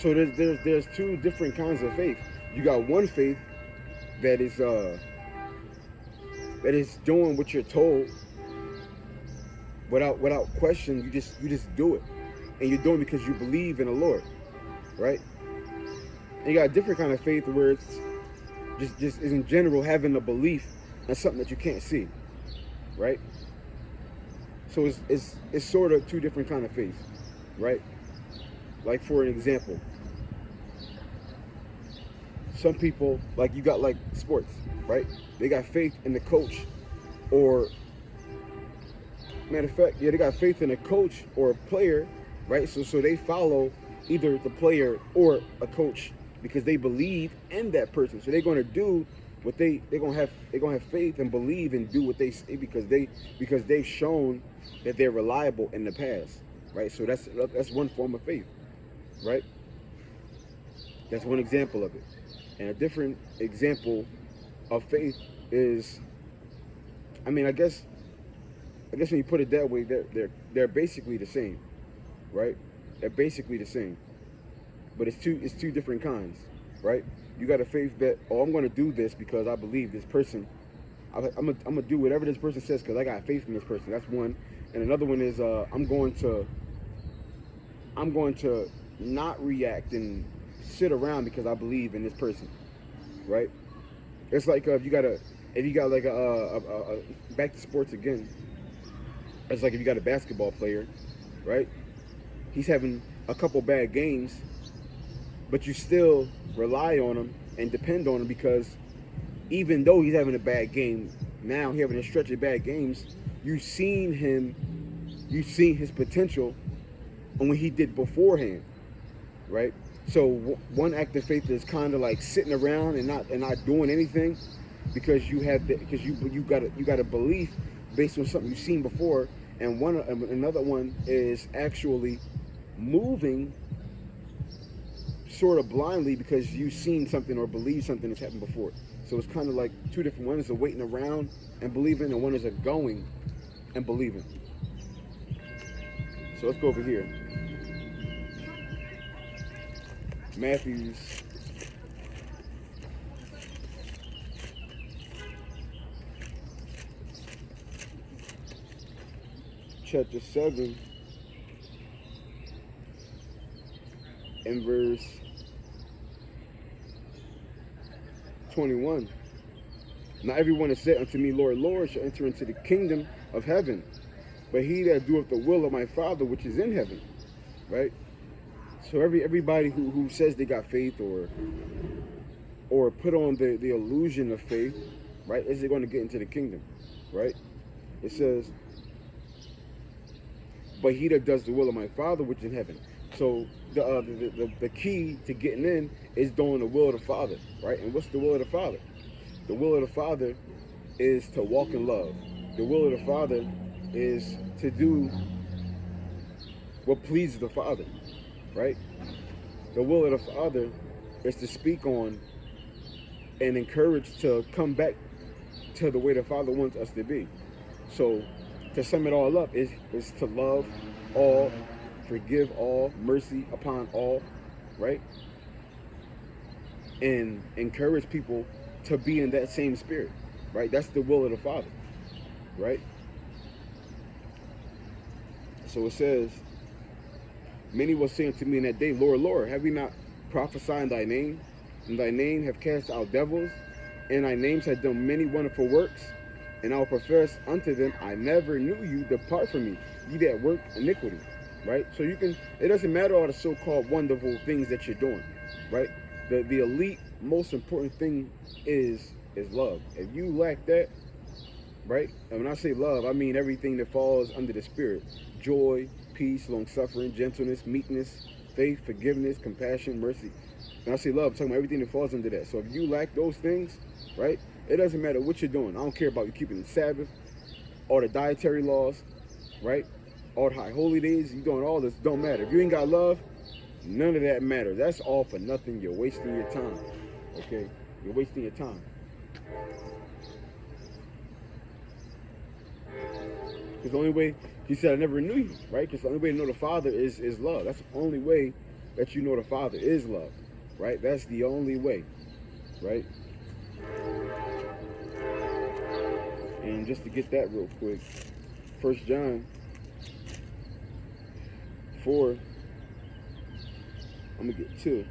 So there's two different kinds of faith. You got one faith that is doing what you're told without question. You just do it, and you're doing it because you believe in the Lord, right? And you got a different kind of faith where it's just is in general having a belief in something that you can't see, right? So it's sort of two different kind of faith, right? Like for an example, some people, like you got like sports, right? They got faith in the coach, or matter of fact, yeah, they got faith in a coach or a player, right? So they follow either the player or a coach because they believe in that person. So they're gonna do what they're gonna have faith and believe and do what they say because they've shown that they're reliable in the past, right? So that's one form of faith, right? That's one example of it. And a different example of faith is, I mean, I guess when you put it that way, they're basically the same, right? They're basically the same, but it's two different kinds, right? You got a faith that, oh, I'm going to do this because I believe this person. I'm gonna do whatever this person says because I got faith in this person. That's one, and another one is I'm going to not react and sit around because I believe in this person, right? It's like if you got like back to sports again. It's like if you got a basketball player, right? He's having a couple bad games, but you still rely on him and depend on him because even though he's having a bad game, now he's having a stretch of bad games, you've seen his potential on what he did beforehand, right? So one act of faith is kind of like sitting around and not doing anything because you got a belief based on something you've seen before, and another one is actually moving sort of blindly because you've seen something or believe something that's happened before. So it's kind of like two different. One is a waiting around and believing, and one is a going and believing. So let's go over here. Matthew's chapter 7 and verse 21. Not everyone that said unto me, Lord, Lord, shall enter into the kingdom of heaven, but he that doeth the will of my Father which is in heaven. Right? So everybody who says they got faith or put on the illusion of faith, right, is they going to get into the kingdom, right? It says, but he that does the will of my Father which is in heaven. So the key to getting in is doing the will of the Father, right? And what's the will of the Father? The will of the Father is to walk in love. The will of the Father is to do what pleases the Father, right? The will of the Father is to speak on and encourage to come back to the way the Father wants us to be. So to sum it all up is to love all, forgive all, mercy upon all, right? And encourage people to be in that same spirit, right? That's the will of the Father, right? So it says, many will say unto me in that day, Lord, Lord, have we not prophesied in thy name? In thy name have cast out devils, in thy names have done many wonderful works. And I will profess unto them, I never knew you, depart from me, ye that work iniquity, right? So it doesn't matter all the so-called wonderful things that you're doing, right? The elite, most important thing is love. If you lack that, right? And when I say love, I mean everything that falls under the Spirit. Joy, peace, long-suffering, gentleness, meekness, faith, forgiveness, compassion, mercy. When I say love, I'm talking about everything that falls under that. So if you lack those things, right, it doesn't matter what you're doing. I don't care about you keeping the Sabbath, all the dietary laws, right, all the high holy days, you doing all this, don't matter. If you ain't got love, none of that matters. That's all for nothing. You're wasting your time, okay? You're wasting your time. Because the only way, he said, I never knew you, right? Because the only way to know the Father is love. That's the only way that you know the Father is love, right? That's the only way, right? And just to get that real quick, 1 John 4, I'm going to get 2.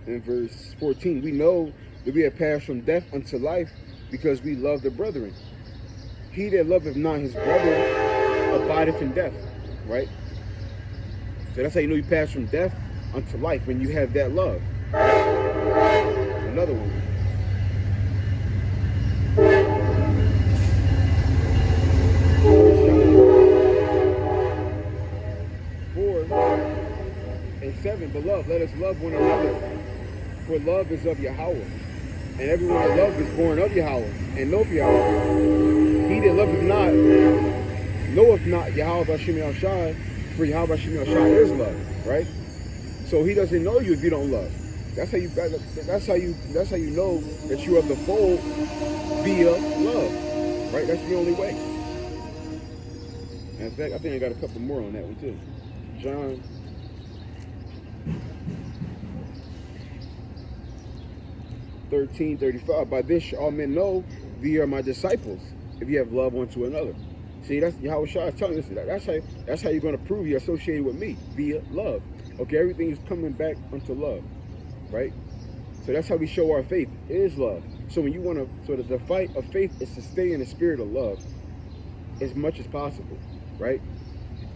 In verse 14, we know that we have passed from death unto life because we love the brethren. He that loveth not his brother abideth in death, right? So that's how you know you pass from death unto life, when you have that love. Another one. 4:7, beloved, let us love one another, for love is of Yahweh, and everyone that loveth is born of Yahweh, and knoweth Yahweh. He that loveth not, knoweth not Yahweh B'Shem Yahushua, for Yahweh B'Shem Yahushua is love, right? So he doesn't know you if you don't love. That's how you know that you are of the fold via love, right? That's the only way. And in fact, I think I got a couple more on that one too. John 13:35. By this shall all men know ye are my disciples, if you have love one to another. See, that's Yahushua is telling us that. That's how you're going to prove you're associated with me, via love. Okay, everything is coming back unto love, right? So that's how we show our faith, is love. So when you want to, the fight of faith is to stay in the spirit of love as much as possible, right?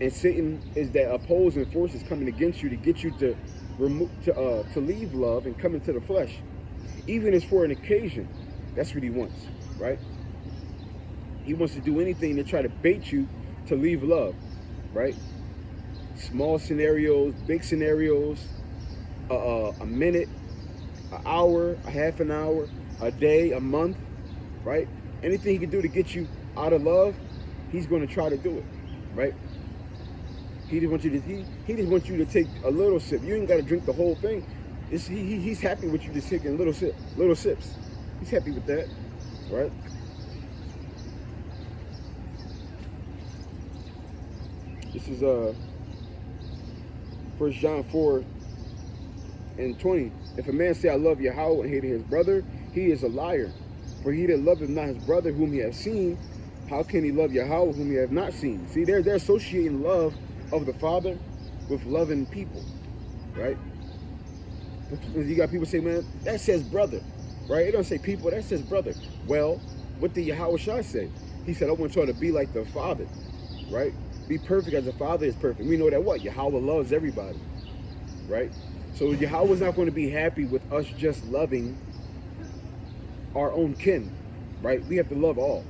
And Satan is that opposing forces coming against you to get you to leave love and come into the flesh. Even as for an occasion, that's what he wants, right? He wants to do anything to try to bait you to leave love, right? Small scenarios, big scenarios, a minute, an hour, a half an hour, a day, a month, right? Anything he can do to get you out of love, he's going to try to do it, right? He just wants you to take a little sip. You ain't got to drink the whole thing. He's happy with you just taking little sips. He's happy with that, right? This is 1 John 4:20. If a man say, I love Yahweh, and hate his brother, he is a liar. For he that loveth not his brother whom he hath seen, how can he love Yahweh whom he hath not seen? See, they're associating love of the Father with loving people, right? You got people say, man, that says brother, right? It don't say people, that says brother. Well, what did Yahushua say? He said, I want y'all to be like the Father, right? Be perfect as the Father is perfect. We know that what? Yahweh loves everybody, right? So Yahweh's not going to be happy with us just loving our own kin, right? We have to love all,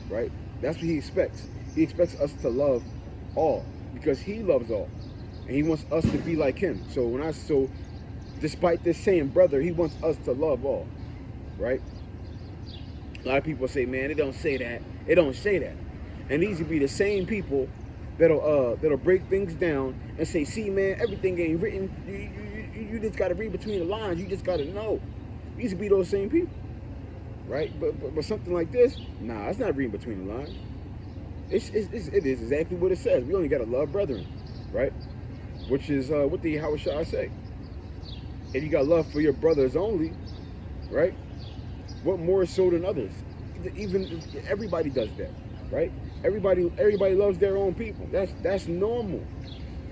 right? That's what he expects. He expects us to love all because he loves all, and he wants us to be like him. So despite this saying brother, he wants us to love all, right? A lot of people say, man, it don't say that. It don't say that. And these would be the same people that'll break things down and say, see, man, everything ain't written. You just got to read between the lines. You just got to know. These would be those same people, right? But something like this, nah, it's not reading between the lines. It is exactly what it says. We only got to love brethren, right? Which is what the Yahushua say. If you got love for your brothers only, right? What more so than others? Even everybody does that, right? Everybody loves their own people. That's normal,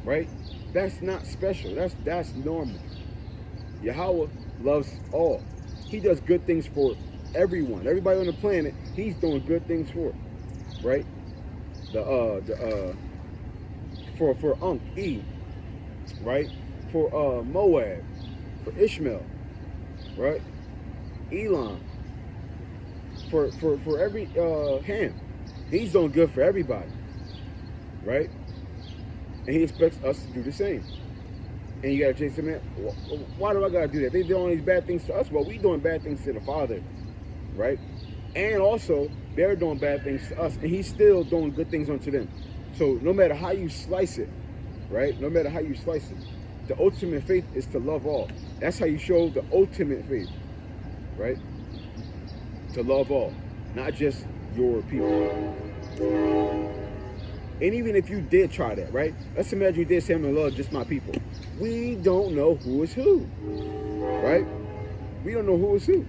right? That's not special. That's normal. Yahweh loves all. He does good things for everyone. Everybody on the planet, he's doing good things for, right? For Eve, right? For Moab, for Ishmael, right? Elam, for every Ham. He's doing good for everybody, right? And he expects us to do the same. And you gotta say, man, why do I gotta do that? They doing all these bad things to us. Well, we doing bad things to the Father, right? And also, they're doing bad things to us, and he's still doing good things unto them. So no matter how you slice it, right? No matter how you slice it, the ultimate faith is to love all. That's how you show the ultimate faith, right? To love all, not just your people. And even if you did try that, right? Let's imagine you did say, I'm going to love just my people. We don't know who is who, right? We don't know who is who.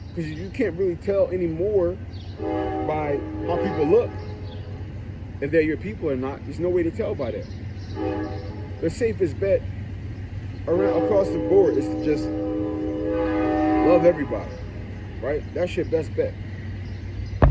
Because you can't really tell anymore by how people look if they're your people or not. There's no way to tell by that. The safest bet across the board is to just love everybody, right? That's your best bet.